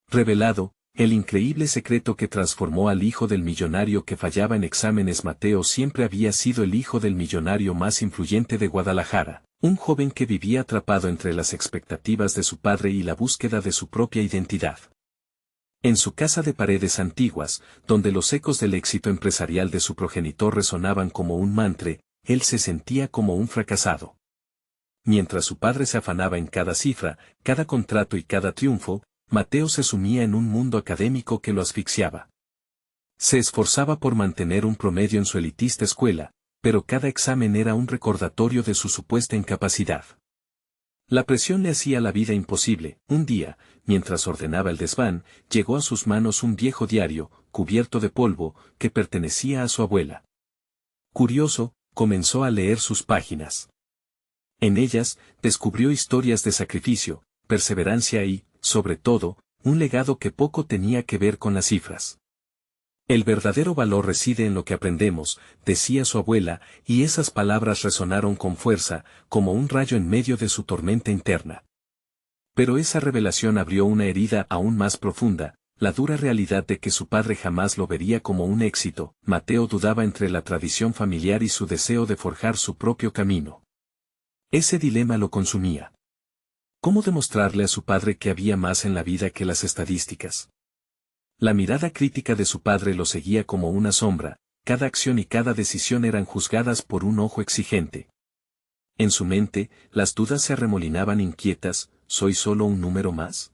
revelado, el increíble secreto que transformó al hijo del millonario que fallaba en exámenes. Mateo siempre había sido el hijo del millonario más influyente de Guadalajara, un joven que vivía atrapado entre las expectativas de su padre y la búsqueda de su propia identidad. En su casa de paredes antiguas, donde los ecos del éxito empresarial de su progenitor resonaban como un mantra, él se sentía como un fracasado. Mientras su padre se afanaba en cada cifra, cada contrato y cada triunfo, Mateo se sumía en un mundo académico que lo asfixiaba. Se esforzaba por mantener un promedio en su elitista escuela, pero cada examen era un recordatorio de su supuesta incapacidad. La presión le hacía la vida imposible. Un día, mientras ordenaba el desván, llegó a sus manos un viejo diario, cubierto de polvo, que pertenecía a su abuela. Curioso, comenzó a leer sus páginas. En ellas, descubrió historias de sacrificio, perseverancia y, sobre todo, un legado que poco tenía que ver con las cifras. El verdadero valor reside en lo que aprendemos, decía su abuela, y esas palabras resonaron con fuerza, como un rayo en medio de su tormenta interna. Pero esa revelación abrió una herida aún más profunda, la dura realidad de que su padre jamás lo vería como un éxito. Mateo dudaba entre la tradición familiar y su deseo de forjar su propio camino. Ese dilema lo consumía. ¿Cómo demostrarle a su padre que había más en la vida que las estadísticas? La mirada crítica de su padre lo seguía como una sombra, cada acción y cada decisión eran juzgadas por un ojo exigente. En su mente, las dudas se arremolinaban inquietas. ¿Soy solo un número más?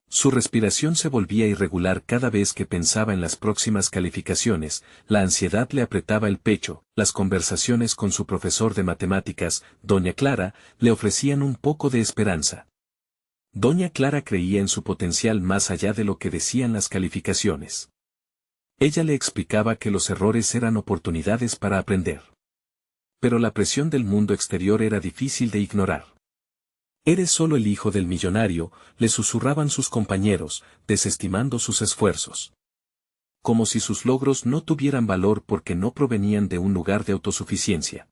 Su respiración se volvía irregular cada vez que pensaba en las próximas calificaciones, la ansiedad le apretaba el pecho. Las conversaciones con su profesor de matemáticas, doña Clara, le ofrecían un poco de esperanza. Doña Clara creía en su potencial más allá de lo que decían las calificaciones. Ella le explicaba que los errores eran oportunidades para aprender. Pero la presión del mundo exterior era difícil de ignorar. «Eres solo el hijo del millonario», le susurraban sus compañeros, desestimando sus esfuerzos. Como si sus logros no tuvieran valor porque no provenían de un lugar de autosuficiencia.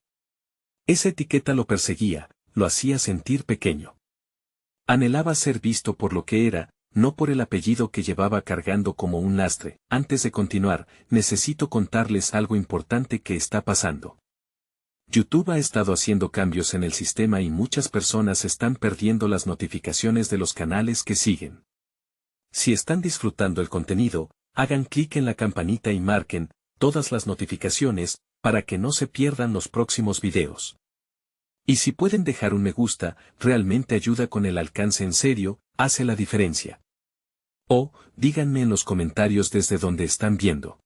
Esa etiqueta lo perseguía, lo hacía sentir pequeño. Anhelaba ser visto por lo que era, no por el apellido que llevaba cargando como un lastre. Antes de continuar, necesito contarles algo importante que está pasando. YouTube ha estado haciendo cambios en el sistema y muchas personas están perdiendo las notificaciones de los canales que siguen. Si están disfrutando el contenido, hagan clic en la campanita y marquen todas las notificaciones para que no se pierdan los próximos videos. Y si pueden dejar un me gusta, realmente ayuda con el alcance. En serio, hace la diferencia. O, díganme en los comentarios desde donde están viendo.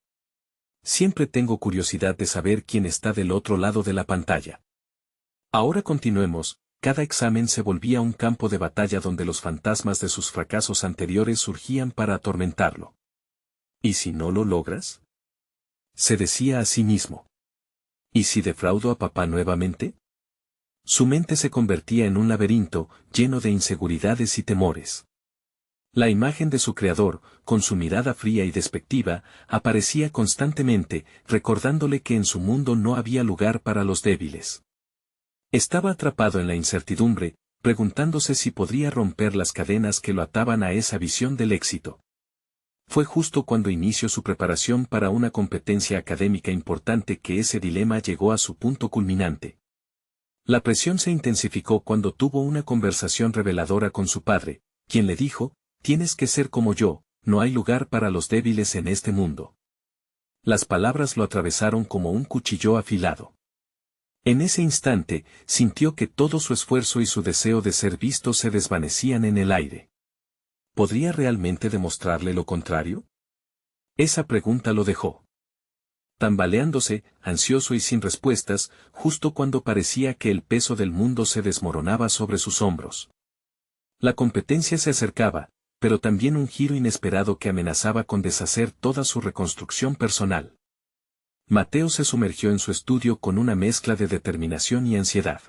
Siempre tengo curiosidad de saber quién está del otro lado de la pantalla. Ahora continuemos. Cada examen se volvía un campo de batalla donde los fantasmas de sus fracasos anteriores surgían para atormentarlo. ¿Y si no lo logras?, se decía a sí mismo. ¿Y si defraudo a papá nuevamente? Su mente se convertía en un laberinto, lleno de inseguridades y temores. La imagen de su creador, con su mirada fría y despectiva, aparecía constantemente, recordándole que en su mundo no había lugar para los débiles. Estaba atrapado en la incertidumbre, preguntándose si podría romper las cadenas que lo ataban a esa visión del éxito. Fue justo cuando inició su preparación para una competencia académica importante que ese dilema llegó a su punto culminante. La presión se intensificó cuando tuvo una conversación reveladora con su padre, quien le dijo: «Tienes que ser como yo, no hay lugar para los débiles en este mundo». Las palabras lo atravesaron como un cuchillo afilado. En ese instante, sintió que todo su esfuerzo y su deseo de ser visto se desvanecían en el aire. ¿Podría realmente demostrarle lo contrario? Esa pregunta lo dejó tambaleándose, ansioso y sin respuestas, justo cuando parecía que el peso del mundo se desmoronaba sobre sus hombros. La competencia se acercaba, pero también un giro inesperado que amenazaba con deshacer toda su reconstrucción personal. Mateo se sumergió en su estudio con una mezcla de determinación y ansiedad.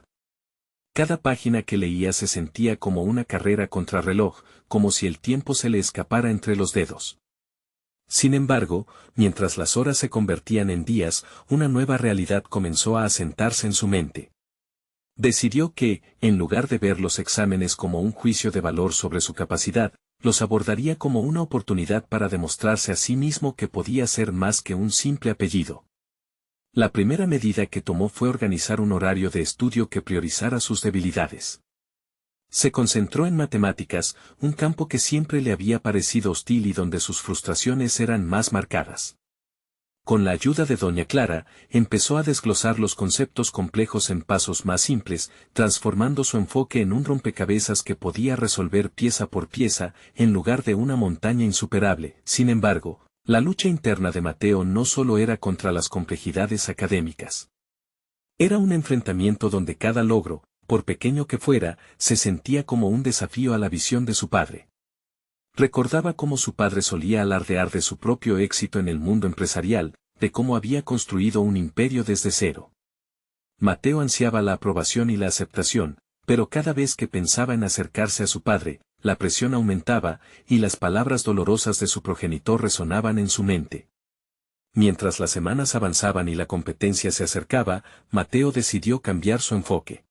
Cada página que leía se sentía como una carrera contrarreloj, como si el tiempo se le escapara entre los dedos. Sin embargo, mientras las horas se convertían en días, una nueva realidad comenzó a asentarse en su mente. Decidió que, en lugar de ver los exámenes como un juicio de valor sobre su capacidad, los abordaría como una oportunidad para demostrarse a sí mismo que podía ser más que un simple apellido. La primera medida que tomó fue organizar un horario de estudio que priorizara sus debilidades. Se concentró en matemáticas, un campo que siempre le había parecido hostil y donde sus frustraciones eran más marcadas. Con la ayuda de doña Clara, empezó a desglosar los conceptos complejos en pasos más simples, transformando su enfoque en un rompecabezas que podía resolver pieza por pieza, en lugar de una montaña insuperable. Sin embargo, la lucha interna de Mateo no solo era contra las complejidades académicas. Era un enfrentamiento donde cada logro, por pequeño que fuera, se sentía como un desafío a la visión de su padre. Recordaba cómo su padre solía alardear de su propio éxito en el mundo empresarial, de cómo había construido un imperio desde cero. Mateo ansiaba la aprobación y la aceptación, pero cada vez que pensaba en acercarse a su padre, la presión aumentaba, y las palabras dolorosas de su progenitor resonaban en su mente. Mientras las semanas avanzaban y la competencia se acercaba, Mateo decidió cambiar su enfoque.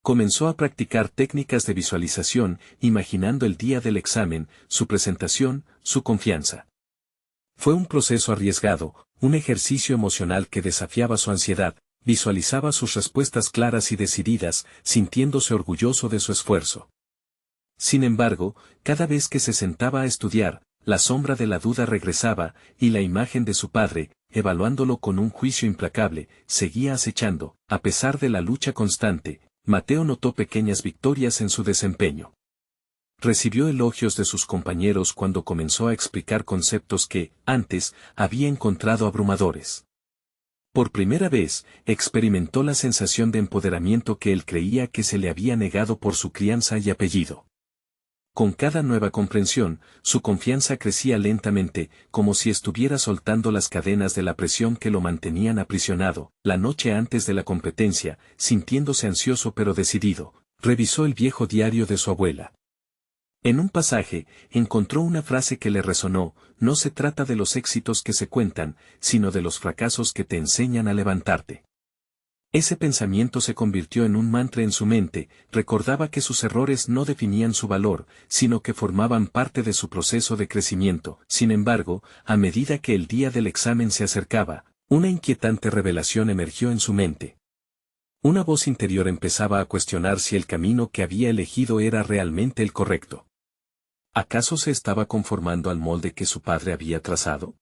Comenzó a practicar técnicas de visualización, imaginando el día del examen, su presentación, su confianza. Fue un proceso arriesgado, un ejercicio emocional que desafiaba su ansiedad, visualizaba sus respuestas claras y decididas, sintiéndose orgulloso de su esfuerzo. Sin embargo, cada vez que se sentaba a estudiar, la sombra de la duda regresaba, y la imagen de su padre, evaluándolo con un juicio implacable, seguía acechando. A pesar de la lucha constante, Mateo notó pequeñas victorias en su desempeño. Recibió elogios de sus compañeros cuando comenzó a explicar conceptos que, antes, había encontrado abrumadores. Por primera vez, experimentó la sensación de empoderamiento que él creía que se le había negado por su crianza y apellido. Con cada nueva comprensión, su confianza crecía lentamente, como si estuviera soltando las cadenas de la presión que lo mantenían aprisionado. La noche antes de la competencia, sintiéndose ansioso pero decidido, revisó el viejo diario de su abuela. En un pasaje, encontró una frase que le resonó: no se trata de los éxitos que se cuentan, sino de los fracasos que te enseñan a levantarte. Ese pensamiento se convirtió en un mantra en su mente, recordaba que sus errores no definían su valor, sino que formaban parte de su proceso de crecimiento. Sin embargo, a medida que el día del examen se acercaba, una inquietante revelación emergió en su mente. Una voz interior empezaba a cuestionar si el camino que había elegido era realmente el correcto. ¿Acaso se estaba conformando al molde que su padre había trazado?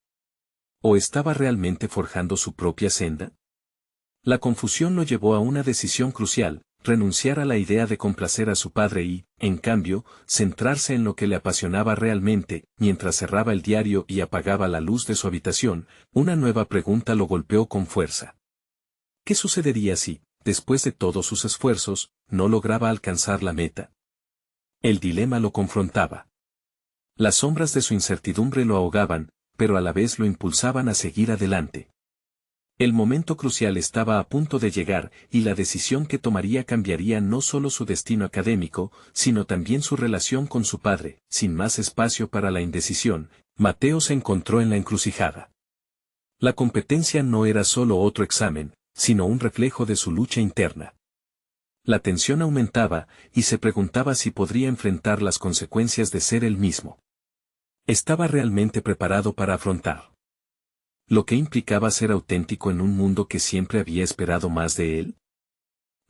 ¿O estaba realmente forjando su propia senda? La confusión lo llevó a una decisión crucial: renunciar a la idea de complacer a su padre y, en cambio, centrarse en lo que le apasionaba realmente. Mientras cerraba el diario y apagaba la luz de su habitación, una nueva pregunta lo golpeó con fuerza. ¿Qué sucedería si, después de todos sus esfuerzos, no lograba alcanzar la meta? El dilema lo confrontaba. Las sombras de su incertidumbre lo ahogaban, pero a la vez lo impulsaban a seguir adelante. El momento crucial estaba a punto de llegar, y la decisión que tomaría cambiaría no solo su destino académico, sino también su relación con su padre. Sin más espacio para la indecisión, Mateo se encontró en la encrucijada. La competencia no era solo otro examen, sino un reflejo de su lucha interna. La tensión aumentaba, y se preguntaba si podría enfrentar las consecuencias de ser él mismo. ¿Estaba realmente preparado para afrontar lo que implicaba ser auténtico en un mundo que siempre había esperado más de él?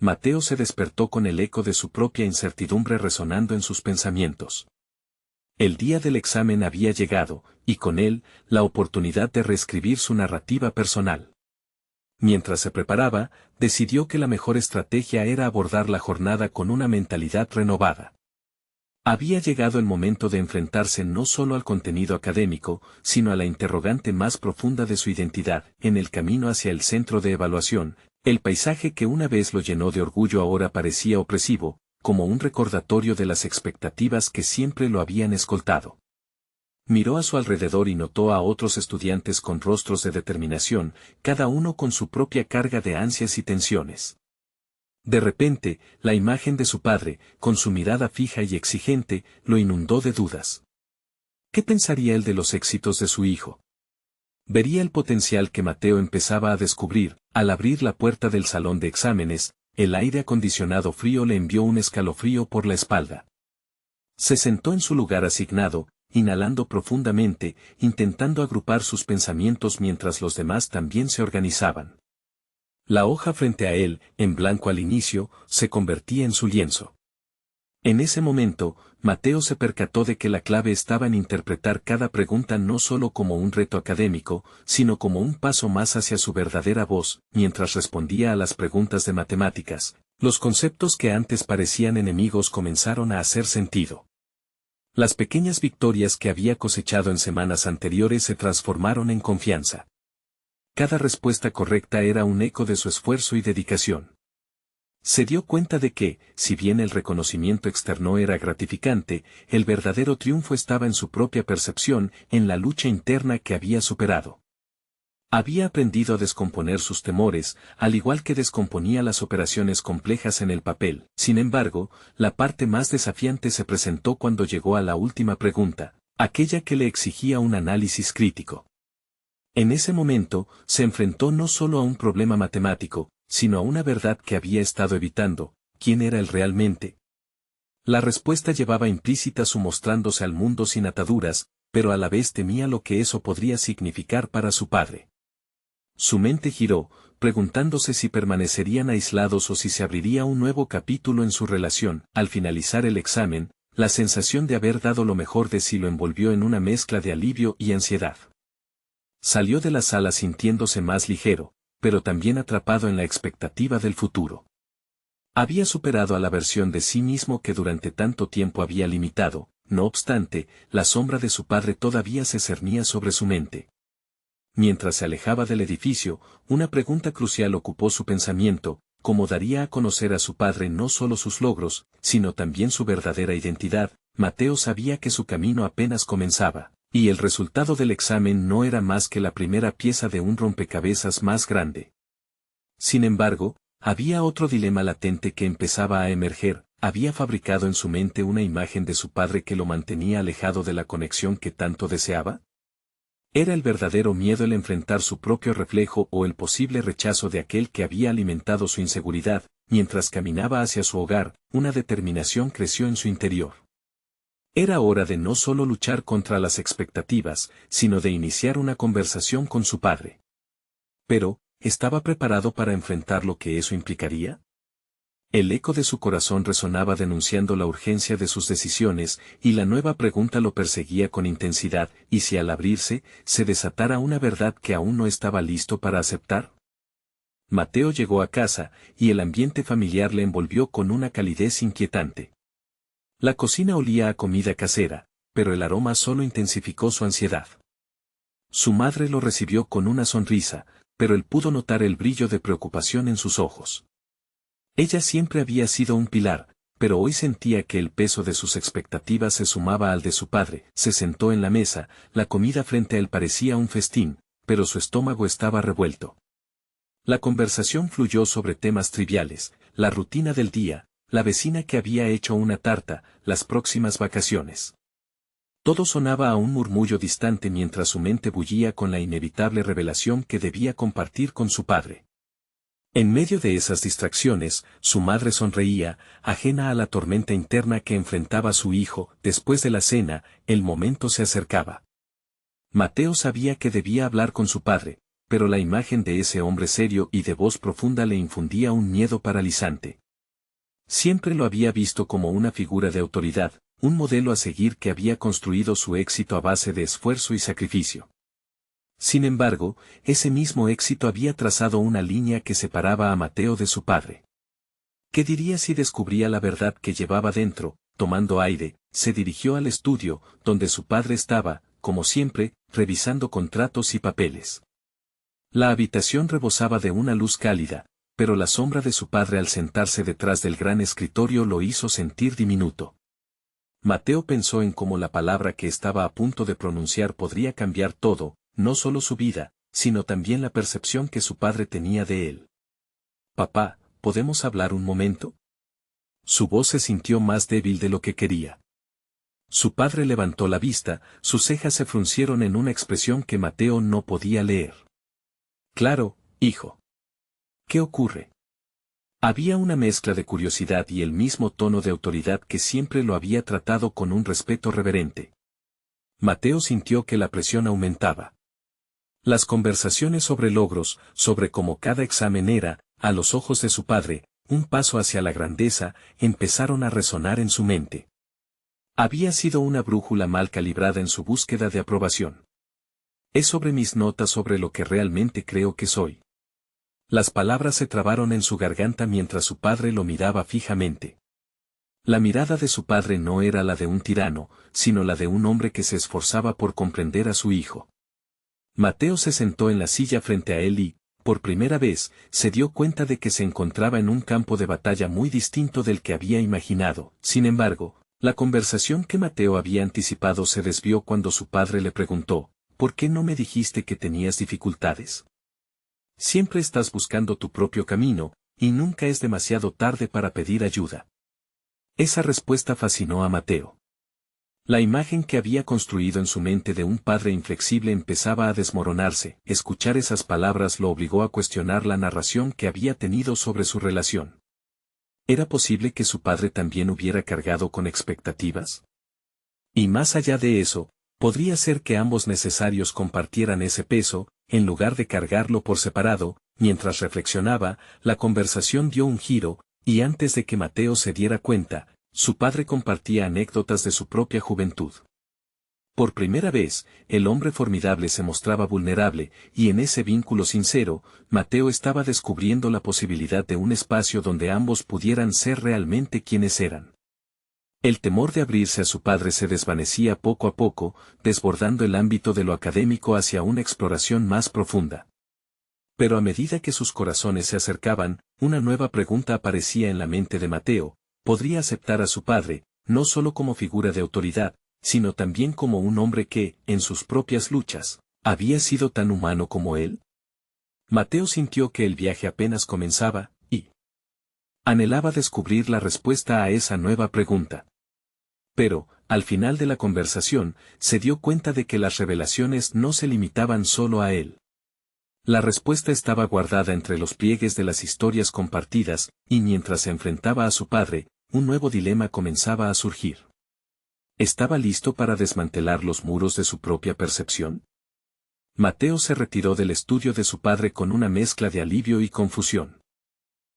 Mateo se despertó con el eco de su propia incertidumbre resonando en sus pensamientos. El día del examen había llegado, y con él, la oportunidad de reescribir su narrativa personal. Mientras se preparaba, decidió que la mejor estrategia era abordar la jornada con una mentalidad renovada. Había llegado el momento de enfrentarse no solo al contenido académico, sino a la interrogante más profunda de su identidad. En el camino hacia el centro de evaluación, el paisaje que una vez lo llenó de orgullo ahora parecía opresivo, como un recordatorio de las expectativas que siempre lo habían escoltado. Miró a su alrededor y notó a otros estudiantes con rostros de determinación, cada uno con su propia carga de ansias y tensiones. De repente, la imagen de su padre, con su mirada fija y exigente, lo inundó de dudas. ¿Qué pensaría él de los éxitos de su hijo? Vería el potencial que Mateo empezaba a descubrir. Al abrir la puerta del salón de exámenes, el aire acondicionado frío le envió un escalofrío por la espalda. Se sentó en su lugar asignado, inhalando profundamente, intentando agrupar sus pensamientos mientras los demás también se organizaban. La hoja frente a él, en blanco al inicio, se convertía en su lienzo. En ese momento, Mateo se percató de que la clave estaba en interpretar cada pregunta no solo como un reto académico, sino como un paso más hacia su verdadera voz. Mientras respondía a las preguntas de matemáticas, los conceptos que antes parecían enemigos comenzaron a hacer sentido. Las pequeñas victorias que había cosechado en semanas anteriores se transformaron en confianza. Cada respuesta correcta era un eco de su esfuerzo y dedicación. Se dio cuenta de que, si bien el reconocimiento externo era gratificante, el verdadero triunfo estaba en su propia percepción, en la lucha interna que había superado. Había aprendido a descomponer sus temores, al igual que descomponía las operaciones complejas en el papel. Sin embargo, la parte más desafiante se presentó cuando llegó a la última pregunta, aquella que le exigía un análisis crítico. En ese momento, se enfrentó no solo a un problema matemático, sino a una verdad que había estado evitando: ¿quién era él realmente? La respuesta llevaba implícita su mostrándose al mundo sin ataduras, pero a la vez temía lo que eso podría significar para su padre. Su mente giró, preguntándose si permanecerían aislados o si se abriría un nuevo capítulo en su relación. Al finalizar el examen, la sensación de haber dado lo mejor de sí lo envolvió en una mezcla de alivio y ansiedad. Salió de la sala sintiéndose más ligero, pero también atrapado en la expectativa del futuro. Había superado a la versión de sí mismo que durante tanto tiempo había limitado. No obstante, la sombra de su padre todavía se cernía sobre su mente. Mientras se alejaba del edificio, una pregunta crucial ocupó su pensamiento: ¿cómo daría a conocer a su padre no solo sus logros, sino también su verdadera identidad? Mateo sabía que su camino apenas comenzaba, y el resultado del examen no era más que la primera pieza de un rompecabezas más grande. Sin embargo, había otro dilema latente que empezaba a emerger. Había fabricado en su mente una imagen de su padre que lo mantenía alejado de la conexión que tanto deseaba. ¿Era el verdadero miedo el enfrentar su propio reflejo o el posible rechazo de aquel que había alimentado su inseguridad? Mientras caminaba hacia su hogar, una determinación creció en su interior. Era hora de no solo luchar contra las expectativas, sino de iniciar una conversación con su padre. Pero, ¿estaba preparado para enfrentar lo que eso implicaría? El eco de su corazón resonaba denunciando la urgencia de sus decisiones, y la nueva pregunta lo perseguía con intensidad: ¿y si al abrirse, se desatara una verdad que aún no estaba listo para aceptar? Mateo llegó a casa, y el ambiente familiar le envolvió con una calidez inquietante. La cocina olía a comida casera, pero el aroma solo intensificó su ansiedad. Su madre lo recibió con una sonrisa, pero él pudo notar el brillo de preocupación en sus ojos. Ella siempre había sido un pilar, pero hoy sentía que el peso de sus expectativas se sumaba al de su padre. Se sentó en la mesa, la comida frente a él parecía un festín, pero su estómago estaba revuelto. La conversación fluyó sobre temas triviales: la rutina del día, la vecina que había hecho una tarta, las próximas vacaciones. Todo sonaba a un murmullo distante mientras su mente bullía con la inevitable revelación que debía compartir con su padre. En medio de esas distracciones, su madre sonreía, ajena a la tormenta interna que enfrentaba su hijo. Después de la cena, el momento se acercaba. Mateo sabía que debía hablar con su padre, pero la imagen de ese hombre serio y de voz profunda le infundía un miedo paralizante. Siempre lo había visto como una figura de autoridad, un modelo a seguir que había construido su éxito a base de esfuerzo y sacrificio. Sin embargo, ese mismo éxito había trazado una línea que separaba a Mateo de su padre. ¿Qué diría si descubría la verdad que llevaba dentro? Tomando aire, se dirigió al estudio, donde su padre estaba, como siempre, revisando contratos y papeles. La habitación rebosaba de una luz cálida, pero la sombra de su padre al sentarse detrás del gran escritorio lo hizo sentir diminuto. Mateo pensó en cómo la palabra que estaba a punto de pronunciar podría cambiar todo, no solo su vida, sino también la percepción que su padre tenía de él. «Papá, ¿podemos hablar un momento?». Su voz se sintió más débil de lo que quería. Su padre levantó la vista, sus cejas se fruncieron en una expresión que Mateo no podía leer. «Claro, hijo. ¿Qué ocurre?». Había una mezcla de curiosidad y el mismo tono de autoridad que siempre lo había tratado con un respeto reverente. Mateo sintió que la presión aumentaba. Las conversaciones sobre logros, sobre cómo cada examen era, a los ojos de su padre, un paso hacia la grandeza, empezaron a resonar en su mente. Había sido una brújula mal calibrada en su búsqueda de aprobación. Es sobre mis notas sobre lo que realmente creo que soy. Las palabras se trabaron en su garganta mientras su padre lo miraba fijamente. La mirada de su padre no era la de un tirano, sino la de un hombre que se esforzaba por comprender a su hijo. Mateo se sentó en la silla frente a él y, por primera vez, se dio cuenta de que se encontraba en un campo de batalla muy distinto del que había imaginado. Sin embargo, la conversación que Mateo había anticipado se desvió cuando su padre le preguntó, ¿por qué no me dijiste que tenías dificultades? Siempre estás buscando tu propio camino, y nunca es demasiado tarde para pedir ayuda. Esa respuesta fascinó a Mateo. La imagen que había construido en su mente de un padre inflexible empezaba a desmoronarse. Escuchar esas palabras lo obligó a cuestionar la narración que había tenido sobre su relación. ¿Era posible que su padre también hubiera cargado con expectativas? Y más allá de eso, podría ser que ambos necesarios compartieran ese peso, en lugar de cargarlo por separado. Mientras reflexionaba, la conversación dio un giro, y antes de que Mateo se diera cuenta, su padre compartía anécdotas de su propia juventud. Por primera vez, el hombre formidable se mostraba vulnerable, y en ese vínculo sincero, Mateo estaba descubriendo la posibilidad de un espacio donde ambos pudieran ser realmente quienes eran. El temor de abrirse a su padre se desvanecía poco a poco, desbordando el ámbito de lo académico hacia una exploración más profunda. Pero a medida que sus corazones se acercaban, una nueva pregunta aparecía en la mente de Mateo: ¿podría aceptar a su padre, no solo como figura de autoridad, sino también como un hombre que, en sus propias luchas, había sido tan humano como él? Mateo sintió que el viaje apenas comenzaba, y anhelaba descubrir la respuesta a esa nueva pregunta. Pero, al final de la conversación, se dio cuenta de que las revelaciones no se limitaban solo a él. La respuesta estaba guardada entre los pliegues de las historias compartidas, y mientras se enfrentaba a su padre, un nuevo dilema comenzaba a surgir. ¿Estaba listo para desmantelar los muros de su propia percepción? Mateo se retiró del estudio de su padre con una mezcla de alivio y confusión.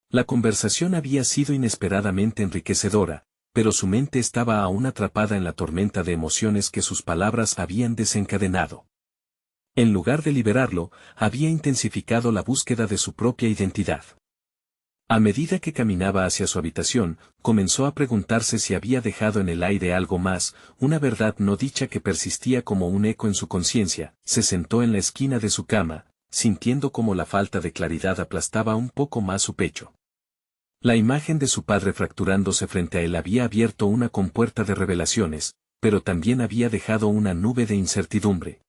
La conversación había sido inesperadamente enriquecedora, pero su mente estaba aún atrapada en la tormenta de emociones que sus palabras habían desencadenado. En lugar de liberarlo, había intensificado la búsqueda de su propia identidad. A medida que caminaba hacia su habitación, comenzó a preguntarse si había dejado en el aire algo más, una verdad no dicha que persistía como un eco en su conciencia. Se sentó en la esquina de su cama, sintiendo como la falta de claridad aplastaba un poco más su pecho. La imagen de su padre fracturándose frente a él había abierto una compuerta de revelaciones, pero también había dejado una nube de incertidumbre.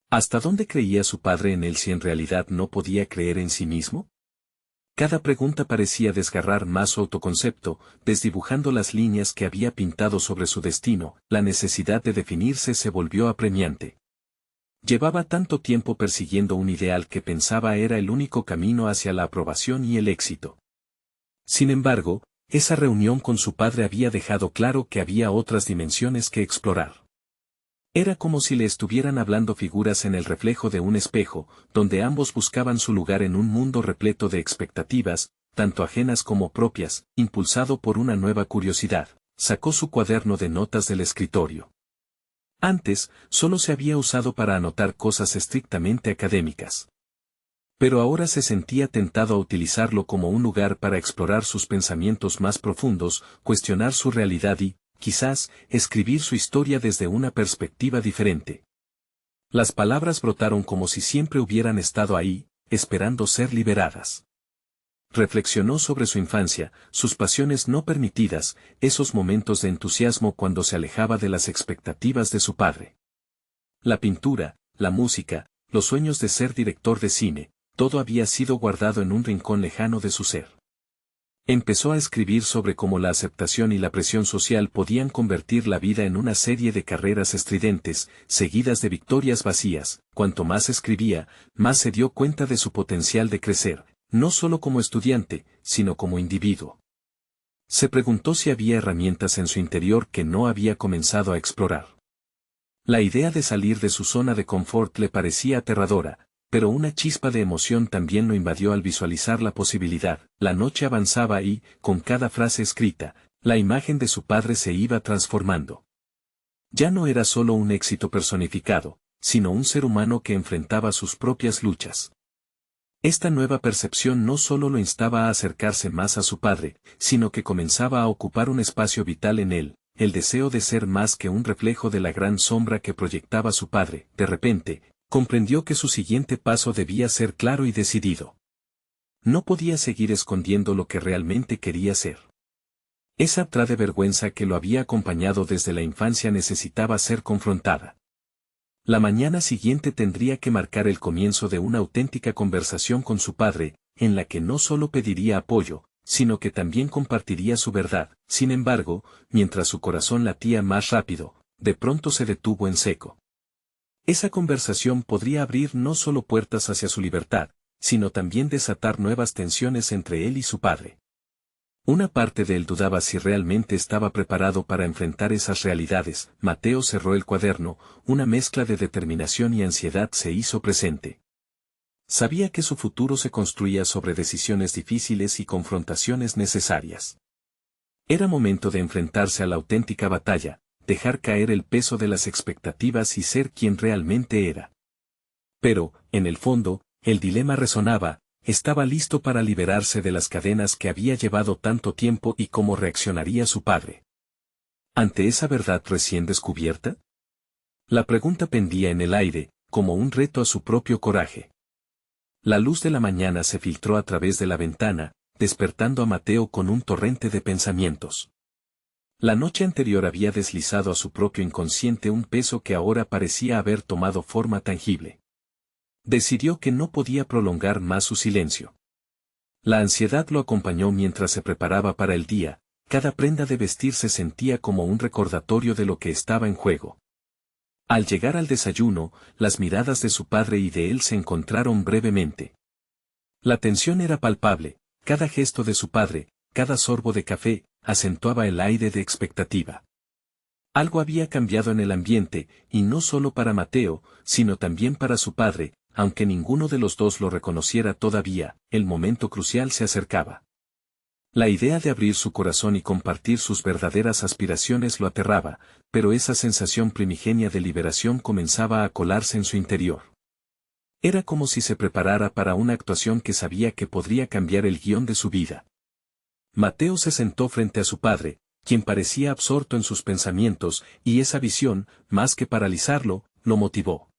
¿Hasta dónde creía su padre en él si en realidad no podía creer en sí mismo? Cada pregunta parecía desgarrar más su autoconcepto, desdibujando las líneas que había pintado sobre su destino. La necesidad de definirse se volvió apremiante. Llevaba tanto tiempo persiguiendo un ideal que pensaba era el único camino hacia la aprobación y el éxito. Sin embargo, esa reunión con su padre había dejado claro que había otras dimensiones que explorar. Era como si le estuvieran hablando figuras en el reflejo de un espejo, donde ambos buscaban su lugar en un mundo repleto de expectativas, tanto ajenas como propias. Impulsado por una nueva curiosidad, sacó su cuaderno de notas del escritorio. Antes, solo se había usado para anotar cosas estrictamente académicas. Pero ahora se sentía tentado a utilizarlo como un lugar para explorar sus pensamientos más profundos, cuestionar su realidad y, quizás, escribir su historia desde una perspectiva diferente. Las palabras brotaron como si siempre hubieran estado ahí, esperando ser liberadas. Reflexionó sobre su infancia, sus pasiones no permitidas, esos momentos de entusiasmo cuando se alejaba de las expectativas de su padre. La pintura, la música, los sueños de ser director de cine, todo había sido guardado en un rincón lejano de su ser. Empezó a escribir sobre cómo la aceptación y la presión social podían convertir la vida en una serie de carreras estridentes, seguidas de victorias vacías. Cuanto más escribía, más se dio cuenta de su potencial de crecer, no solo como estudiante, sino como individuo. Se preguntó si había herramientas en su interior que no había comenzado a explorar. La idea de salir de su zona de confort le parecía aterradora, pero una chispa de emoción también lo invadió al visualizar la posibilidad. La noche avanzaba y, con cada frase escrita, la imagen de su padre se iba transformando. Ya no era solo un éxito personificado, sino un ser humano que enfrentaba sus propias luchas. Esta nueva percepción no solo lo instaba a acercarse más a su padre, sino que comenzaba a ocupar un espacio vital en él, el deseo de ser más que un reflejo de la gran sombra que proyectaba su padre. De repente, comprendió que su siguiente paso debía ser claro y decidido. No podía seguir escondiendo lo que realmente quería ser. Esa trade vergüenza que lo había acompañado desde la infancia necesitaba ser confrontada. La mañana siguiente tendría que marcar el comienzo de una auténtica conversación con su padre, en la que no solo pediría apoyo, sino que también compartiría su verdad. Sin embargo, mientras su corazón latía más rápido, de pronto se detuvo en seco. Esa conversación podría abrir no solo puertas hacia su libertad, sino también desatar nuevas tensiones entre él y su padre. Una parte de él dudaba si realmente estaba preparado para enfrentar esas realidades. Mateo cerró el cuaderno, una mezcla de determinación y ansiedad se hizo presente. Sabía que su futuro se construía sobre decisiones difíciles y confrontaciones necesarias. Era momento de enfrentarse a la auténtica batalla, dejar caer el peso de las expectativas y ser quien realmente era. Pero, en el fondo, el dilema resonaba. Estaba listo para liberarse de las cadenas que había llevado tanto tiempo y cómo reaccionaría su padre. ¿Ante esa verdad recién descubierta? La pregunta pendía en el aire, como un reto a su propio coraje. La luz de la mañana se filtró a través de la ventana, despertando a Mateo con un torrente de pensamientos. La noche anterior había deslizado a su propio inconsciente un peso que ahora parecía haber tomado forma tangible. Decidió que no podía prolongar más su silencio. La ansiedad lo acompañó mientras se preparaba para el día, cada prenda de vestir se sentía como un recordatorio de lo que estaba en juego. Al llegar al desayuno, las miradas de su padre y de él se encontraron brevemente. La tensión era palpable, cada gesto de su padre, cada sorbo de café, acentuaba el aire de expectativa. Algo había cambiado en el ambiente, y no solo para Mateo, sino también para su padre. Aunque ninguno de los dos lo reconociera todavía, el momento crucial se acercaba. La idea de abrir su corazón y compartir sus verdaderas aspiraciones lo aterraba, pero esa sensación primigenia de liberación comenzaba a colarse en su interior. Era como si se preparara para una actuación que sabía que podría cambiar el guión de su vida. Mateo se sentó frente a su padre, quien parecía absorto en sus pensamientos, y esa visión, más que paralizarlo, lo motivó.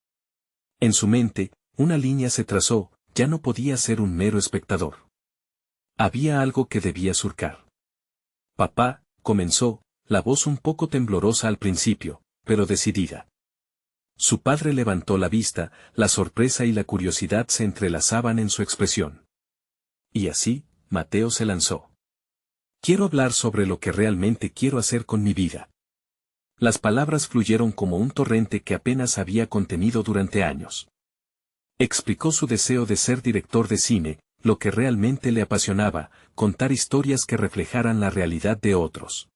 En su mente, una línea se trazó, ya no podía ser un mero espectador. Había algo que debía surcar. Papá, comenzó, la voz un poco temblorosa al principio, pero decidida. Su padre levantó la vista, la sorpresa y la curiosidad se entrelazaban en su expresión. Y así, Mateo se lanzó. Quiero hablar sobre lo que realmente quiero hacer con mi vida. Las palabras fluyeron como un torrente que apenas había contenido durante años. Explicó su deseo de ser director de cine, lo que realmente le apasionaba, contar historias que reflejaran la realidad de otros.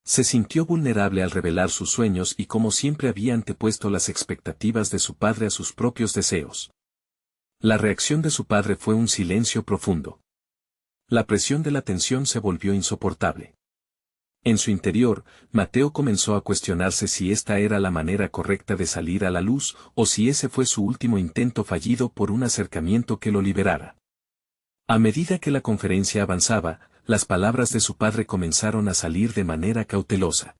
Se sintió vulnerable al revelar sus sueños y como siempre había antepuesto las expectativas de su padre a sus propios deseos. La reacción de su padre fue un silencio profundo. La presión de la tensión se volvió insoportable. En su interior, Mateo comenzó a cuestionarse si esta era la manera correcta de salir a la luz o si ese fue su último intento fallido por un acercamiento que lo liberara. A medida que la conferencia avanzaba, las palabras de su padre comenzaron a salir de manera cautelosa.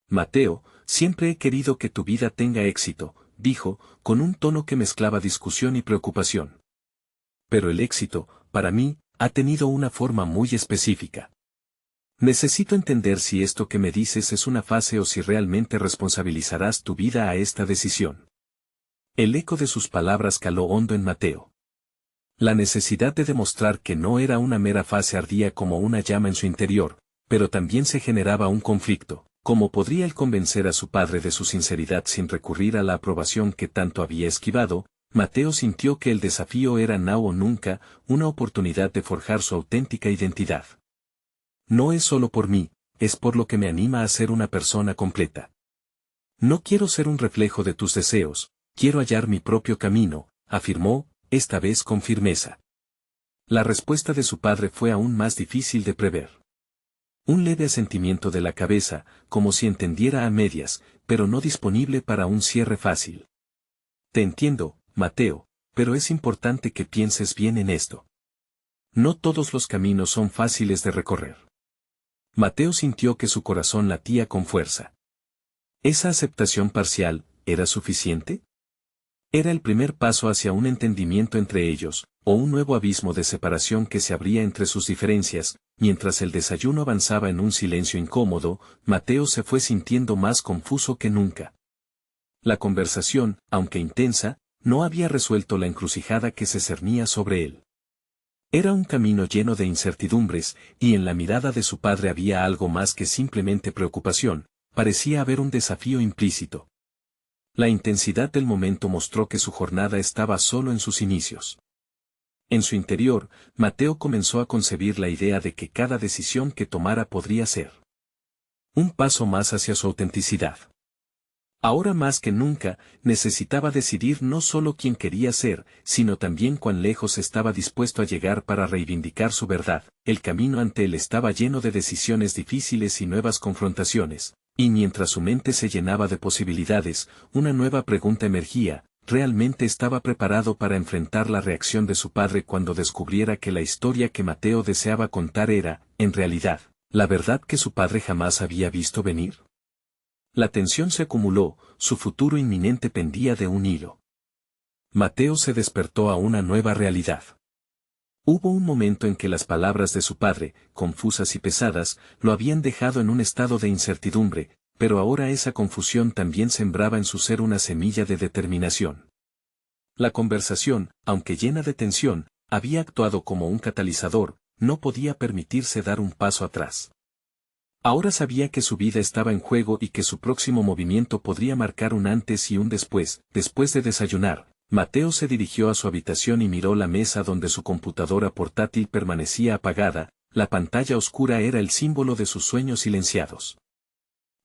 Mateo, siempre he querido que tu vida tenga éxito, dijo, con un tono que mezclaba discusión y preocupación. Pero el éxito, para mí, ha tenido una forma muy específica. Necesito entender si esto que me dices es una fase o si realmente responsabilizarás tu vida a esta decisión. El eco de sus palabras caló hondo en Mateo. La necesidad de demostrar que no era una mera fase ardía como una llama en su interior, pero también se generaba un conflicto. ¿Cómo podría él convencer a su padre de su sinceridad sin recurrir a la aprobación que tanto había esquivado? Mateo sintió que el desafío era now o nunca, una oportunidad de forjar su auténtica identidad. No es solo por mí, es por lo que me anima a ser una persona completa. No quiero ser un reflejo de tus deseos, quiero hallar mi propio camino, afirmó, esta vez con firmeza. La respuesta de su padre fue aún más difícil de prever. Un leve asentimiento de la cabeza, como si entendiera a medias, pero no disponible para un cierre fácil. Te entiendo, Mateo, pero es importante que pienses bien en esto. No todos los caminos son fáciles de recorrer. Mateo sintió que su corazón latía con fuerza. ¿Esa aceptación parcial era suficiente? Era el primer paso hacia un entendimiento entre ellos, o un nuevo abismo de separación que se abría entre sus diferencias. Mientras el desayuno avanzaba en un silencio incómodo, Mateo se fue sintiendo más confuso que nunca. La conversación, aunque intensa, no había resuelto la encrucijada que se cernía sobre él. Era un camino lleno de incertidumbres, y en la mirada de su padre había algo más que simplemente preocupación, parecía haber un desafío implícito. La intensidad del momento mostró que su jornada estaba solo en sus inicios. En su interior, Mateo comenzó a concebir la idea de que cada decisión que tomara podría ser un paso más hacia su autenticidad. Ahora más que nunca, necesitaba decidir no solo quién quería ser, sino también cuán lejos estaba dispuesto a llegar para reivindicar su verdad. El camino ante él estaba lleno de decisiones difíciles y nuevas confrontaciones, y mientras su mente se llenaba de posibilidades, una nueva pregunta emergía: ¿realmente estaba preparado para enfrentar la reacción de su padre cuando descubriera que la historia que Mateo deseaba contar era, en realidad, la verdad que su padre jamás había visto venir? La tensión se acumuló, su futuro inminente pendía de un hilo. Mateo se despertó a una nueva realidad. Hubo un momento en que las palabras de su padre, confusas y pesadas, lo habían dejado en un estado de incertidumbre, pero ahora esa confusión también sembraba en su ser una semilla de determinación. La conversación, aunque llena de tensión, había actuado como un catalizador, no podía permitirse dar un paso atrás. Ahora sabía que su vida estaba en juego y que su próximo movimiento podría marcar un antes y un después. Después de desayunar, Mateo se dirigió a su habitación y miró la mesa donde su computadora portátil permanecía apagada. La pantalla oscura era el símbolo de sus sueños silenciados.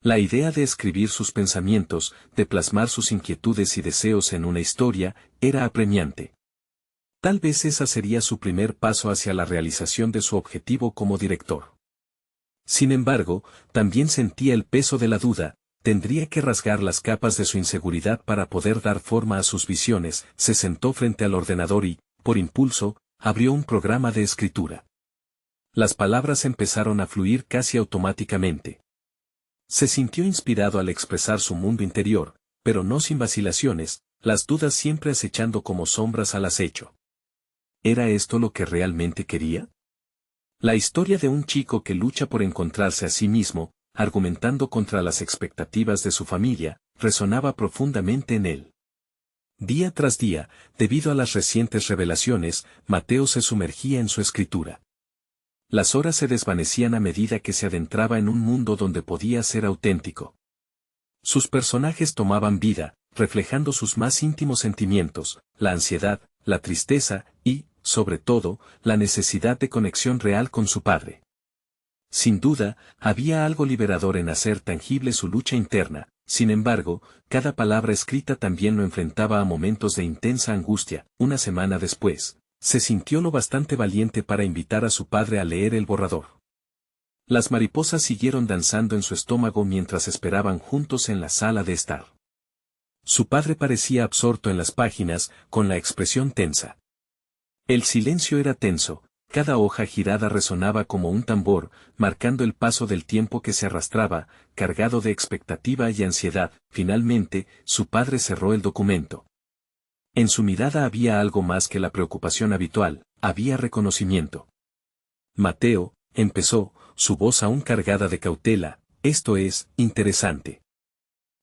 La idea de escribir sus pensamientos, de plasmar sus inquietudes y deseos en una historia, era apremiante. Tal vez esa sería su primer paso hacia la realización de su objetivo como director. Sin embargo, también sentía el peso de la duda: tendría que rasgar las capas de su inseguridad para poder dar forma a sus visiones. Se sentó frente al ordenador y, por impulso, abrió un programa de escritura. Las palabras empezaron a fluir casi automáticamente. Se sintió inspirado al expresar su mundo interior, pero no sin vacilaciones, las dudas siempre acechando como sombras al acecho. ¿Era esto lo que realmente quería? La historia de un chico que lucha por encontrarse a sí mismo, argumentando contra las expectativas de su familia, resonaba profundamente en él. Día tras día, debido a las recientes revelaciones, Mateo se sumergía en su escritura. Las horas se desvanecían a medida que se adentraba en un mundo donde podía ser auténtico. Sus personajes tomaban vida, reflejando sus más íntimos sentimientos, la ansiedad, la tristeza y, sobre todo, la necesidad de conexión real con su padre. Sin duda, había algo liberador en hacer tangible su lucha interna. Sin embargo, cada palabra escrita también lo enfrentaba a momentos de intensa angustia. Una semana después, se sintió lo bastante valiente para invitar a su padre a leer el borrador. Las mariposas siguieron danzando en su estómago mientras esperaban juntos en la sala de estar. Su padre parecía absorto en las páginas, con la expresión tensa. El silencio era tenso, cada hoja girada resonaba como un tambor, marcando el paso del tiempo que se arrastraba, cargado de expectativa y ansiedad. Finalmente, su padre cerró el documento. En su mirada había algo más que la preocupación habitual, había reconocimiento. Mateo, empezó, su voz aún cargada de cautela, esto es interesante.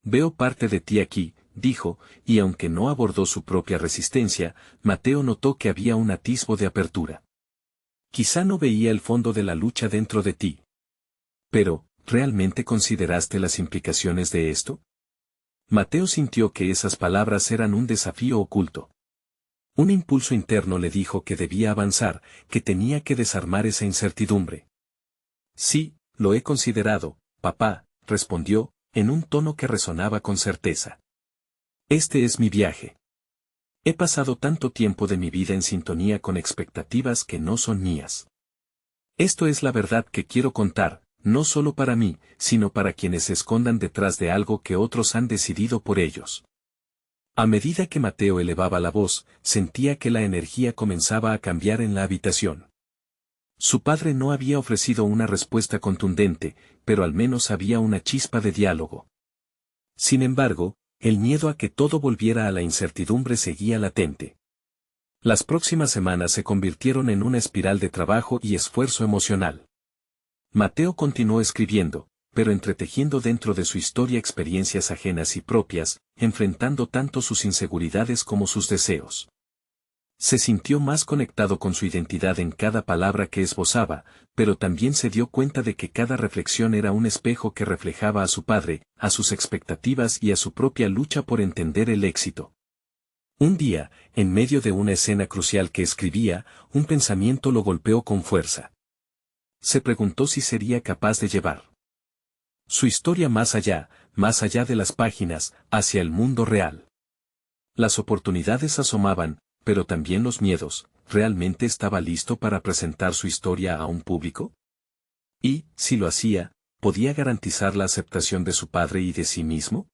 Veo parte de ti aquí, dijo, y aunque no abordó su propia resistencia, Mateo notó que había un atisbo de apertura. Quizá no veía el fondo de la lucha dentro de ti. Pero, ¿realmente consideraste las implicaciones de esto? Mateo sintió que esas palabras eran un desafío oculto. Un impulso interno le dijo que debía avanzar, que tenía que desarmar esa incertidumbre. Sí, lo he considerado, papá, respondió, en un tono que resonaba con certeza. Este es mi viaje. He pasado tanto tiempo de mi vida en sintonía con expectativas que no son mías. Esto es la verdad que quiero contar, no solo para mí, sino para quienes se escondan detrás de algo que otros han decidido por ellos. A medida que Mateo elevaba la voz, sentía que la energía comenzaba a cambiar en la habitación. Su padre no había ofrecido una respuesta contundente, pero al menos había una chispa de diálogo. Sin embargo, el miedo a que todo volviera a la incertidumbre seguía latente. Las próximas semanas se convirtieron en una espiral de trabajo y esfuerzo emocional. Mateo continuó escribiendo, pero entretejiendo dentro de su historia experiencias ajenas y propias, enfrentando tanto sus inseguridades como sus deseos. Se sintió más conectado con su identidad en cada palabra que esbozaba, pero también se dio cuenta de que cada reflexión era un espejo que reflejaba a su padre, a sus expectativas y a su propia lucha por entender el éxito. Un día, en medio de una escena crucial que escribía, un pensamiento lo golpeó con fuerza. Se preguntó si sería capaz de llevar su historia más allá de las páginas, hacia el mundo real. Las oportunidades asomaban, pero también los miedos. ¿Realmente estaba listo para presentar su historia a un público? Y, si lo hacía, ¿podía garantizar la aceptación de su padre y de sí mismo?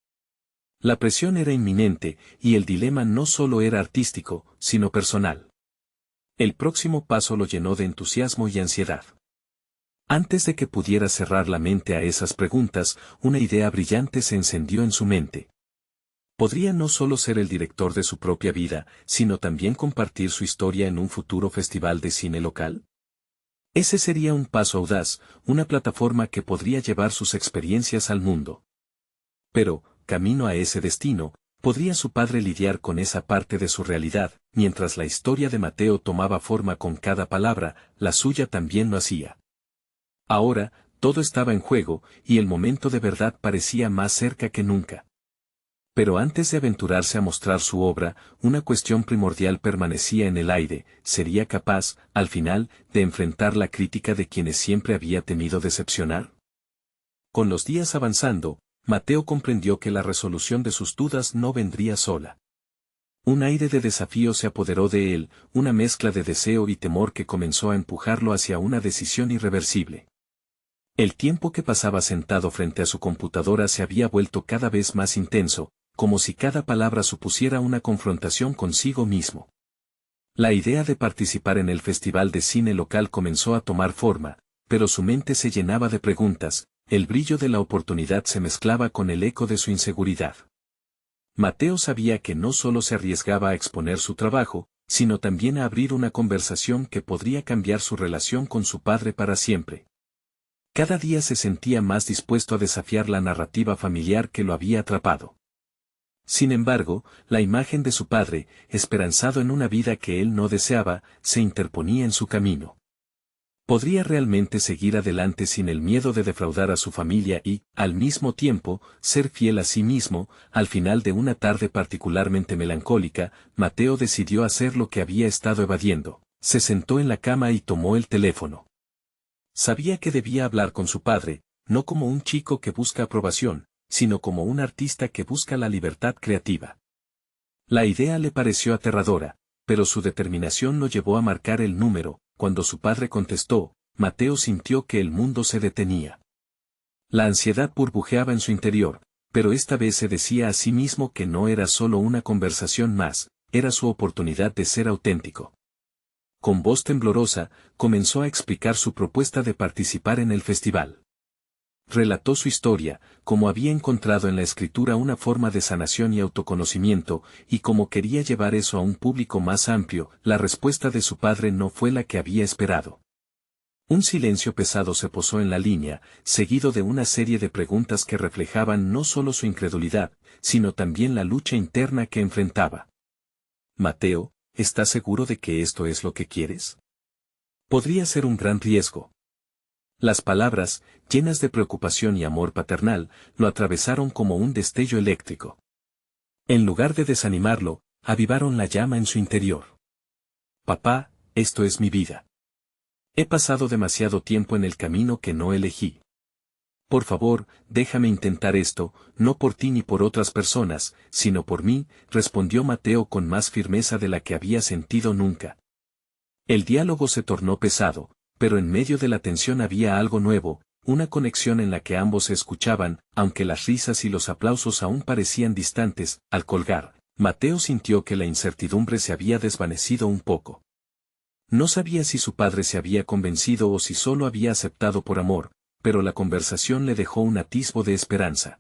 La presión era inminente, y el dilema no solo era artístico, sino personal. El próximo paso lo llenó de entusiasmo y ansiedad. Antes de que pudiera cerrar la mente a esas preguntas, una idea brillante se encendió en su mente. Podría no solo ser el director de su propia vida, sino también compartir su historia en un futuro festival de cine local. Ese sería un paso audaz, una plataforma que podría llevar sus experiencias al mundo. Pero, camino a ese destino, ¿podría su padre lidiar con esa parte de su realidad? Mientras la historia de Mateo tomaba forma con cada palabra, la suya también lo hacía. Ahora, todo estaba en juego, y el momento de verdad parecía más cerca que nunca. Pero antes de aventurarse a mostrar su obra, una cuestión primordial permanecía en el aire: ¿sería capaz, al final, de enfrentar la crítica de quienes siempre había temido decepcionar? Con los días avanzando, Mateo comprendió que la resolución de sus dudas no vendría sola. Un aire de desafío se apoderó de él, una mezcla de deseo y temor que comenzó a empujarlo hacia una decisión irreversible. El tiempo que pasaba sentado frente a su computadora se había vuelto cada vez más intenso, como si cada palabra supusiera una confrontación consigo mismo. La idea de participar en el festival de cine local comenzó a tomar forma, pero su mente se llenaba de preguntas, el brillo de la oportunidad se mezclaba con el eco de su inseguridad. Mateo sabía que no solo se arriesgaba a exponer su trabajo, sino también a abrir una conversación que podría cambiar su relación con su padre para siempre. Cada día se sentía más dispuesto a desafiar la narrativa familiar que lo había atrapado. Sin embargo, la imagen de su padre, esperanzado en una vida que él no deseaba, se interponía en su camino. ¿Podría realmente seguir adelante sin el miedo de defraudar a su familia y, al mismo tiempo, ser fiel a sí mismo? Al final de una tarde particularmente melancólica, Mateo decidió hacer lo que había estado evadiendo. Se sentó en la cama y tomó el teléfono. Sabía que debía hablar con su padre, no como un chico que busca aprobación, sino como un artista que busca la libertad creativa. La idea le pareció aterradora, pero su determinación lo llevó a marcar el número. Cuando su padre contestó, Mateo sintió que el mundo se detenía. La ansiedad burbujeaba en su interior, pero esta vez se decía a sí mismo que no era solo una conversación más, era su oportunidad de ser auténtico. Con voz temblorosa, comenzó a explicar su propuesta de participar en el festival. Relató su historia, cómo había encontrado en la escritura una forma de sanación y autoconocimiento, y cómo quería llevar eso a un público más amplio. La respuesta de su padre no fue la que había esperado. Un silencio pesado se posó en la línea, seguido de una serie de preguntas que reflejaban no solo su incredulidad, sino también la lucha interna que enfrentaba. Mateo, ¿estás seguro de que esto es lo que quieres? Podría ser un gran riesgo. Las palabras, llenas de preocupación y amor paternal, lo atravesaron como un destello eléctrico. En lugar de desanimarlo, avivaron la llama en su interior. papá, esto es mi vida. He pasado demasiado tiempo en el camino que no elegí. Por favor, déjame intentar esto, no por ti ni por otras personas, sino por mí, respondió Mateo con más firmeza de la que había sentido nunca. El diálogo se tornó pesado, pero en medio de la tensión había algo nuevo, una conexión en la que ambos se escuchaban, aunque las risas y los aplausos aún parecían distantes. Al colgar, Mateo sintió que la incertidumbre se había desvanecido un poco. No sabía si su padre se había convencido o si solo había aceptado por amor, pero la conversación le dejó un atisbo de esperanza.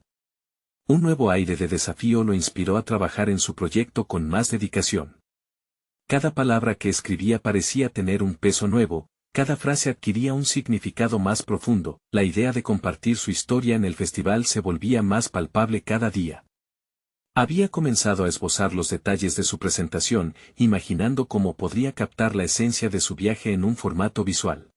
Un nuevo aire de desafío lo inspiró a trabajar en su proyecto con más dedicación. Cada palabra que escribía parecía tener un peso nuevo, cada frase adquiría un significado más profundo, la idea de compartir su historia en el festival se volvía más palpable cada día. Había comenzado a esbozar los detalles de su presentación, imaginando cómo podría captar la esencia de su viaje en un formato visual.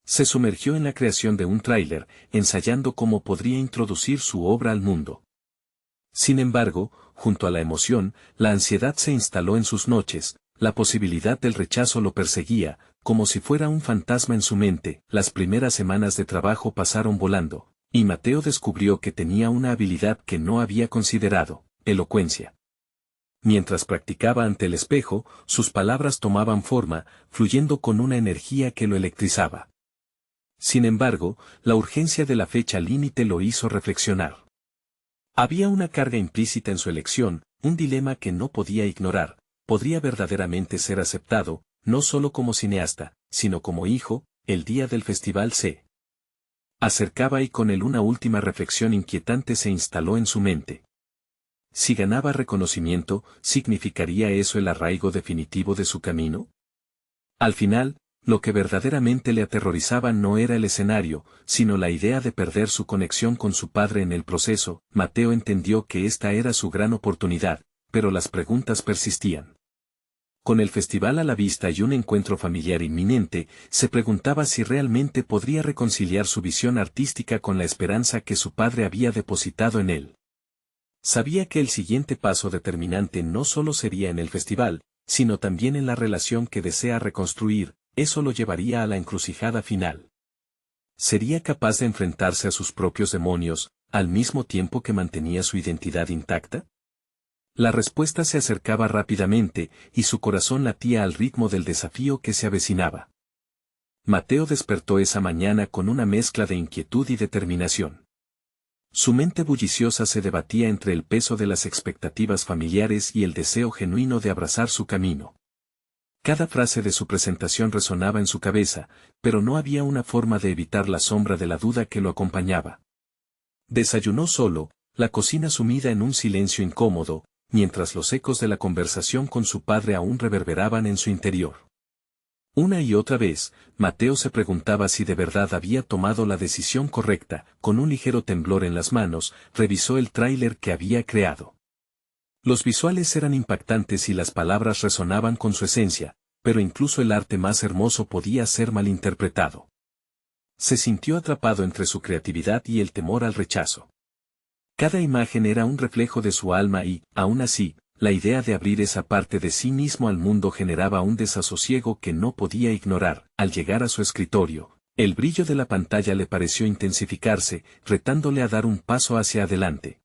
Se sumergió en la creación de un tráiler, ensayando cómo podría introducir su obra al mundo. Sin embargo, junto a la emoción, la ansiedad se instaló en sus noches, la posibilidad del rechazo lo perseguía, como si fuera un fantasma en su mente. Las primeras semanas de trabajo pasaron volando, y Mateo descubrió que tenía una habilidad que no había considerado: elocuencia. Mientras practicaba ante el espejo, sus palabras tomaban forma, fluyendo con una energía que lo electrizaba. Sin embargo, la urgencia de la fecha límite lo hizo reflexionar. Había una carga implícita en su elección, un dilema que no podía ignorar: ¿podría verdaderamente ser aceptado, no solo como cineasta, sino como hijo? El día del festival se acercaba y con él una última reflexión inquietante se instaló en su mente. Si ganaba reconocimiento, ¿significaría eso el arraigo definitivo de su camino? Al final, lo que verdaderamente le aterrorizaba no era el escenario, sino la idea de perder su conexión con su padre en el proceso. Mateo entendió que esta era su gran oportunidad, pero las preguntas persistían. Con el festival a la vista y un encuentro familiar inminente, se preguntaba si realmente podría reconciliar su visión artística con la esperanza que su padre había depositado en él. Sabía que el siguiente paso determinante no solo sería en el festival, sino también en la relación que desea reconstruir. Eso lo llevaría a la encrucijada final. ¿Sería capaz de enfrentarse a sus propios demonios, al mismo tiempo que mantenía su identidad intacta? La respuesta se acercaba rápidamente, y su corazón latía al ritmo del desafío que se avecinaba. Mateo despertó esa mañana con una mezcla de inquietud y determinación. Su mente bulliciosa se debatía entre el peso de las expectativas familiares y el deseo genuino de abrazar su camino. Cada frase de su presentación resonaba en su cabeza, pero no había una forma de evitar la sombra de la duda que lo acompañaba. Desayunó solo, la cocina sumida en un silencio incómodo, mientras los ecos de la conversación con su padre aún reverberaban en su interior. Una y otra vez, Mateo se preguntaba si de verdad había tomado la decisión correcta. Con un ligero temblor en las manos, revisó el tráiler que había creado. Los visuales eran impactantes y las palabras resonaban con su esencia, pero incluso el arte más hermoso podía ser malinterpretado. Se sintió atrapado entre su creatividad y el temor al rechazo. Cada imagen era un reflejo de su alma y, aún así, la idea de abrir esa parte de sí mismo al mundo generaba un desasosiego que no podía ignorar. Al llegar a su escritorio, el brillo de la pantalla le pareció intensificarse, retándole a dar un paso hacia adelante.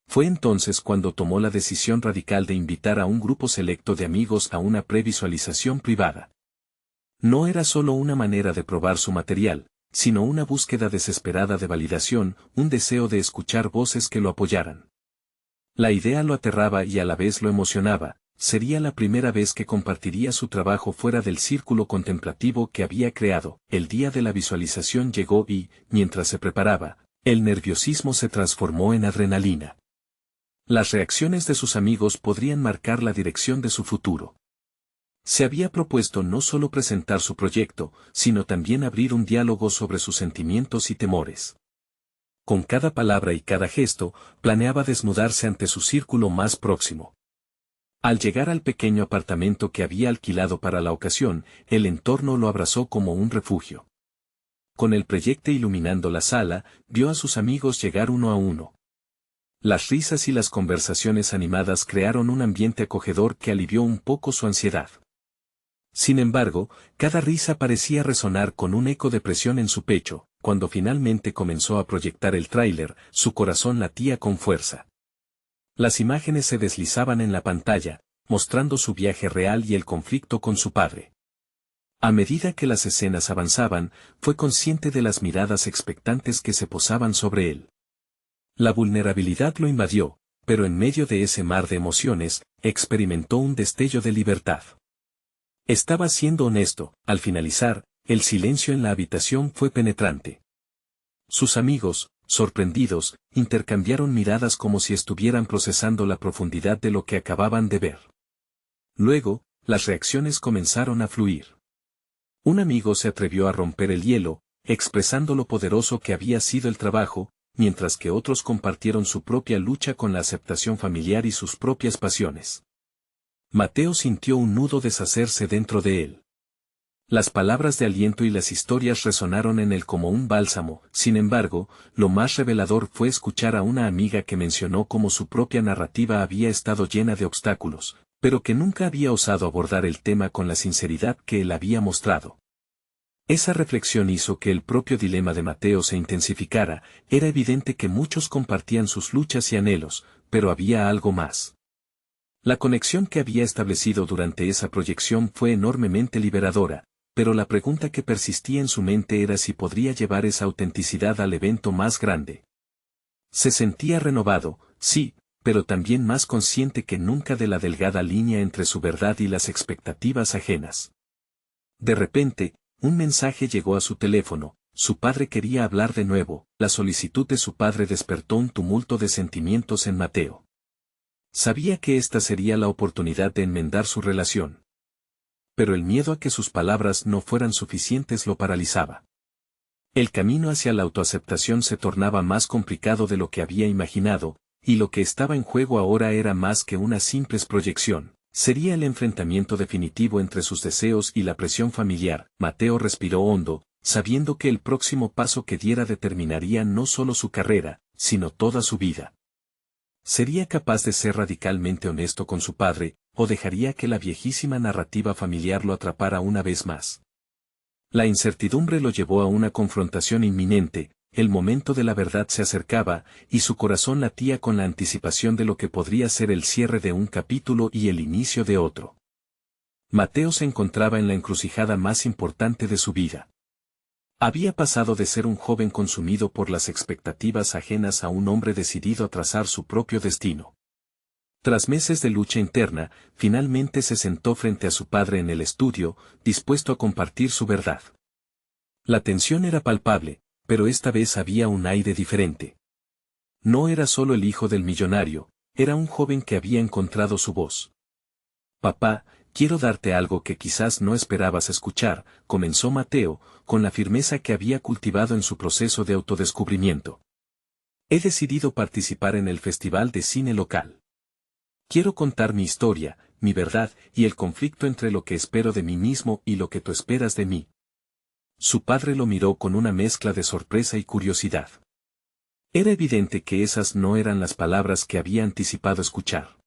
Fue entonces cuando tomó la decisión radical de invitar a un grupo selecto de amigos a una previsualización privada. No era solo una manera de probar su material, sino una búsqueda desesperada de validación, un deseo de escuchar voces que lo apoyaran. La idea lo aterraba y a la vez lo emocionaba. Sería la primera vez que compartiría su trabajo fuera del círculo contemplativo que había creado. El día de la visualización llegó y, mientras se preparaba, el nerviosismo se transformó en adrenalina. Las reacciones de sus amigos podrían marcar la dirección de su futuro. Se había propuesto no solo presentar su proyecto, sino también abrir un diálogo sobre sus sentimientos y temores. Con cada palabra y cada gesto, planeaba desnudarse ante su círculo más próximo. Al llegar al pequeño apartamento que había alquilado para la ocasión, el entorno lo abrazó como un refugio. Con el proyecto iluminando la sala, vio a sus amigos llegar uno a uno. Las risas y las conversaciones animadas crearon un ambiente acogedor que alivió un poco su ansiedad. Sin embargo, cada risa parecía resonar con un eco de presión en su pecho. Cuando finalmente comenzó a proyectar el tráiler, su corazón latía con fuerza. Las imágenes se deslizaban en la pantalla, mostrando su viaje real y el conflicto con su padre. A medida que las escenas avanzaban, fue consciente de las miradas expectantes que se posaban sobre él. La vulnerabilidad lo invadió, pero en medio de ese mar de emociones, experimentó un destello de libertad. Estaba siendo honesto. Al finalizar, el silencio en la habitación fue penetrante. Sus amigos, sorprendidos, intercambiaron miradas como si estuvieran procesando la profundidad de lo que acababan de ver. Luego, las reacciones comenzaron a fluir. Un amigo se atrevió a romper el hielo, expresando lo poderoso que había sido el trabajo, mientras que otros compartieron su propia lucha con la aceptación familiar y sus propias pasiones. Mateo sintió un nudo deshacerse dentro de él. Las palabras de aliento y las historias resonaron en él como un bálsamo. Sin embargo, lo más revelador fue escuchar a una amiga que mencionó cómo su propia narrativa había estado llena de obstáculos, pero que nunca había osado abordar el tema con la sinceridad que él había mostrado. Esa reflexión hizo que el propio dilema de Mateo se intensificara. Era evidente que muchos compartían sus luchas y anhelos, pero había algo más. La conexión que había establecido durante esa proyección fue enormemente liberadora, pero la pregunta que persistía en su mente era si podría llevar esa autenticidad al evento más grande. Se sentía renovado, sí, pero también más consciente que nunca de la delgada línea entre su verdad y las expectativas ajenas. De repente, un mensaje llegó a su teléfono. Su padre quería hablar de nuevo. La solicitud de su padre despertó un tumulto de sentimientos en Mateo. Sabía que esta sería la oportunidad de enmendar su relación. Pero el miedo a que sus palabras no fueran suficientes lo paralizaba. El camino hacia la autoaceptación se tornaba más complicado de lo que había imaginado, y lo que estaba en juego ahora era más que una simple proyección. Sería el enfrentamiento definitivo entre sus deseos y la presión familiar. Mateo respiró hondo, sabiendo que el próximo paso que diera determinaría no solo su carrera, sino toda su vida. ¿Sería capaz de ser radicalmente honesto con su padre, o dejaría que la viejísima narrativa familiar lo atrapara una vez más? La incertidumbre lo llevó a una confrontación inminente. El momento de la verdad se acercaba, y su corazón latía con la anticipación de lo que podría ser el cierre de un capítulo y el inicio de otro. Mateo se encontraba en la encrucijada más importante de su vida. Había pasado de ser un joven consumido por las expectativas ajenas a un hombre decidido a trazar su propio destino. Tras meses de lucha interna, finalmente se sentó frente a su padre en el estudio, dispuesto a compartir su verdad. La tensión era palpable, pero esta vez había un aire diferente. No era solo el hijo del millonario, era un joven que había encontrado su voz. «Papá, quiero darte algo que quizás no esperabas escuchar», comenzó Mateo, con la firmeza que había cultivado en su proceso de autodescubrimiento. «He decidido participar en el festival de cine local. Quiero contar mi historia, mi verdad y el conflicto entre lo que espero de mí mismo y lo que tú esperas de mí». Su padre lo miró con una mezcla de sorpresa y curiosidad. Era evidente que esas no eran las palabras que había anticipado escuchar.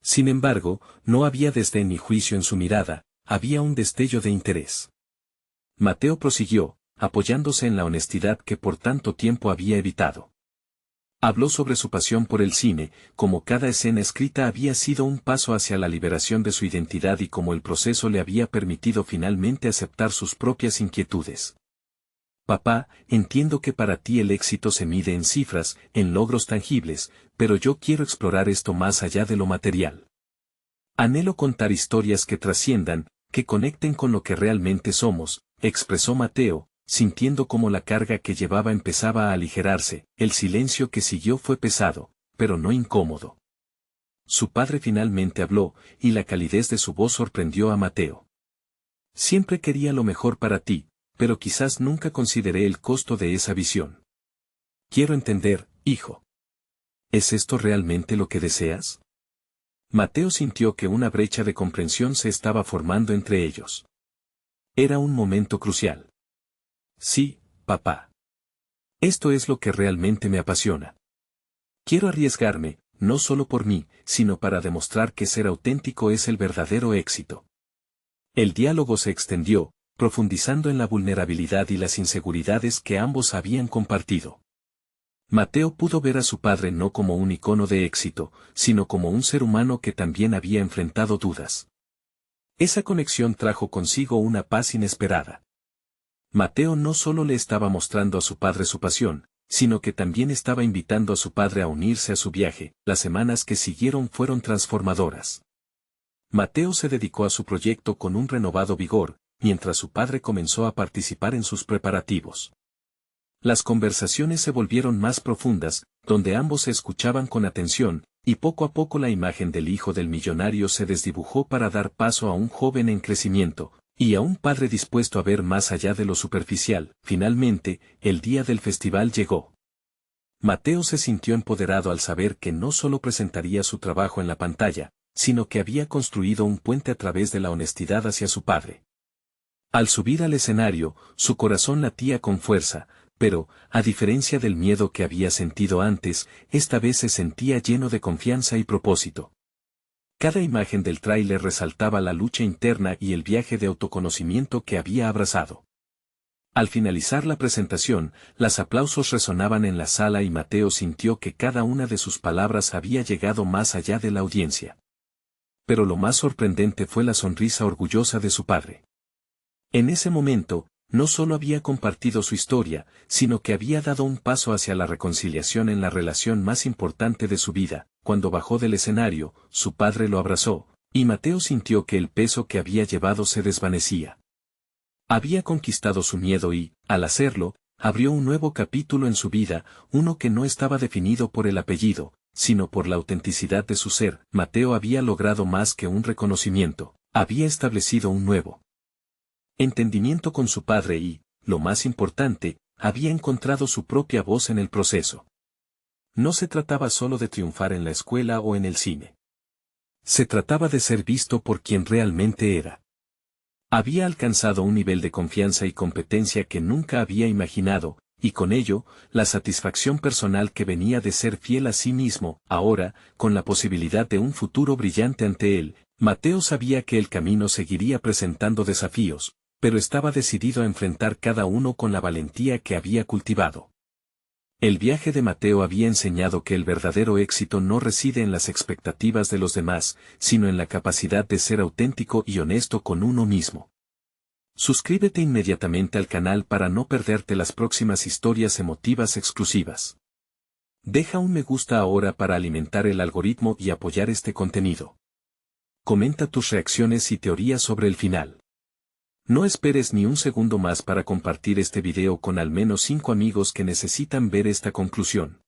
Sin embargo, no había desdén ni juicio en su mirada, había un destello de interés. Mateo prosiguió, apoyándose en la honestidad que por tanto tiempo había evitado. Habló sobre su pasión por el cine, como cada escena escrita había sido un paso hacia la liberación de su identidad y como el proceso le había permitido finalmente aceptar sus propias inquietudes. «Papá, entiendo que para ti el éxito se mide en cifras, en logros tangibles, pero yo quiero explorar esto más allá de lo material. Anhelo contar historias que trasciendan, que conecten con lo que realmente somos», expresó Mateo, sintiendo cómo la carga que llevaba empezaba a aligerarse. El silencio que siguió fue pesado, pero no incómodo. Su padre finalmente habló, y la calidez de su voz sorprendió a Mateo. «Siempre quería lo mejor para ti, pero quizás nunca consideré el costo de esa visión. Quiero entender, hijo. ¿Es esto realmente lo que deseas?». Mateo sintió que una brecha de comprensión se estaba formando entre ellos. Era un momento crucial. «Sí, papá. Esto es lo que realmente me apasiona. Quiero arriesgarme, no solo por mí, sino para demostrar que ser auténtico es el verdadero éxito». El diálogo se extendió, profundizando en la vulnerabilidad y las inseguridades que ambos habían compartido. Mateo pudo ver a su padre no como un icono de éxito, sino como un ser humano que también había enfrentado dudas. Esa conexión trajo consigo una paz inesperada. Mateo no solo le estaba mostrando a su padre su pasión, sino que también estaba invitando a su padre a unirse a su viaje. Las semanas que siguieron fueron transformadoras. Mateo se dedicó a su proyecto con un renovado vigor, mientras su padre comenzó a participar en sus preparativos. Las conversaciones se volvieron más profundas, donde ambos se escuchaban con atención, y poco a poco la imagen del hijo del millonario se desdibujó para dar paso a un joven en crecimiento, y a un padre dispuesto a ver más allá de lo superficial. Finalmente, el día del festival llegó. Mateo se sintió empoderado al saber que no solo presentaría su trabajo en la pantalla, sino que había construido un puente a través de la honestidad hacia su padre. Al subir al escenario, su corazón latía con fuerza, pero, a diferencia del miedo que había sentido antes, esta vez se sentía lleno de confianza y propósito. Cada imagen del tráiler resaltaba la lucha interna y el viaje de autoconocimiento que había abrazado. Al finalizar la presentación, los aplausos resonaban en la sala y Mateo sintió que cada una de sus palabras había llegado más allá de la audiencia. Pero lo más sorprendente fue la sonrisa orgullosa de su padre. En ese momento, no solo había compartido su historia, sino que había dado un paso hacia la reconciliación en la relación más importante de su vida. Cuando bajó del escenario, su padre lo abrazó, y Mateo sintió que el peso que había llevado se desvanecía. Había conquistado su miedo y, al hacerlo, abrió un nuevo capítulo en su vida, uno que no estaba definido por el apellido, sino por la autenticidad de su ser. Mateo había logrado más que un reconocimiento, había establecido un nuevo entendimiento con su padre y, lo más importante, había encontrado su propia voz en el proceso. No se trataba solo de triunfar en la escuela o en el cine. Se trataba de ser visto por quien realmente era. Había alcanzado un nivel de confianza y competencia que nunca había imaginado, y con ello, la satisfacción personal que venía de ser fiel a sí mismo. Ahora, con la posibilidad de un futuro brillante ante él, Mateo sabía que el camino seguiría presentando desafíos, pero estaba decidido a enfrentar cada uno con la valentía que había cultivado. El viaje de Mateo había enseñado que el verdadero éxito no reside en las expectativas de los demás, sino en la capacidad de ser auténtico y honesto con uno mismo. Suscríbete inmediatamente al canal para no perderte las próximas historias emotivas exclusivas. Deja un me gusta ahora para alimentar el algoritmo y apoyar este contenido. Comenta tus reacciones y teorías sobre el final. No esperes ni un segundo más para compartir este video con al menos 5 amigos que necesitan ver esta conclusión.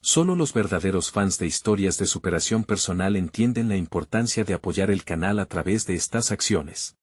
Solo los verdaderos fans de historias de superación personal entienden la importancia de apoyar el canal a través de estas acciones.